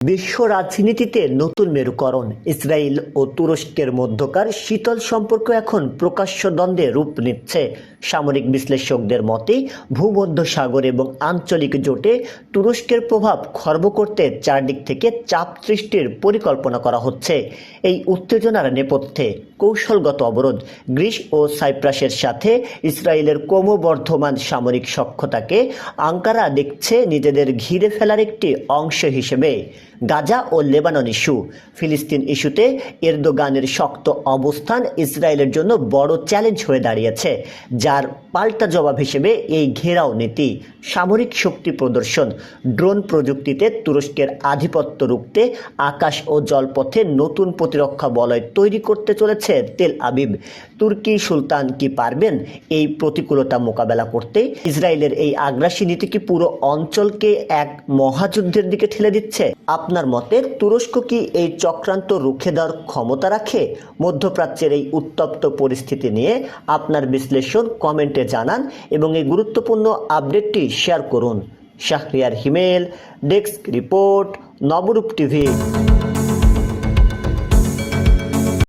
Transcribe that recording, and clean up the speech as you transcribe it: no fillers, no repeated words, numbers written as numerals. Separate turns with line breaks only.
বিশ্ব রাজনীতিতে নতুন মেরুকরণ। ইসরায়েল ও তুরস্কের মধ্যকার শীতল সম্পর্ক এখন প্রকাশ্য দ্বন্দ্বে রূপ নিচ্ছে। সামরিক বিশ্লেষকদের মতে ভূমধ্যসাগর এবং আঞ্চলিক জোটে তুরস্কের প্রভাব খর্ব করতে চারদিক থেকে চাপ সৃষ্টির পরিকল্পনা করা হচ্ছে। এই উত্তেজনার নেপথ্যে কৌশলগত অবরোধ, গ্রিস ও সাইপ্রাসের সাথে ইসরায়েলের ক্রমবর্ধমান সামরিক সখ্যতাকে আঙ্কারা দেখছে নিজেদের ঘিরে ফেলার একটি অংশ হিসেবে। গাজা ও লেবানন ইস্যু। ফিলিস্তিন ইস্যুতে এরদোগানের শক্ত অবস্থান ইসরায়েলের জন্য বড় চ্যালেঞ্জ হয়ে দাঁড়িয়েছে, যার পাল্টা জবাব হিসেবে এই ঘেরাও নীতি। সামরিক শক্তি প্রদর্শন। ড্রোন প্রযুক্তিতে তুরস্কের আধিপত্য রুখতে আকাশ ও জলপথে নতুন প্রতিরক্ষা বলয় তৈরি করতে চলেছে তেল আবিব। তুর্কি সুলতান কি পারবেন এই প্রতিকূলতা মোকাবেলা করতে? ইসরায়েলের এই আগ্রাসী নীতি কি পুরো অঞ্চলকে এক মহাযুদ্ধের দিকে ঠেলে দিচ্ছে? আপনার মতে তুরস্ক কি এই চক্রান্ত রুখে দেওয়ার ক্ষমতা রাখে? মধ্যপ্রাচ্যের এই উত্তপ্ত পরিস্থিতি নিয়ে আপনার বিশ্লেষণ কমেন্টে জানান এবং এই গুরুত্বপূর্ণ আপডেটটি শেয়ার করুন। শাহরিয়ার হিমেল, ডেস্ক রিপোর্ট, নবরূপ টিভি।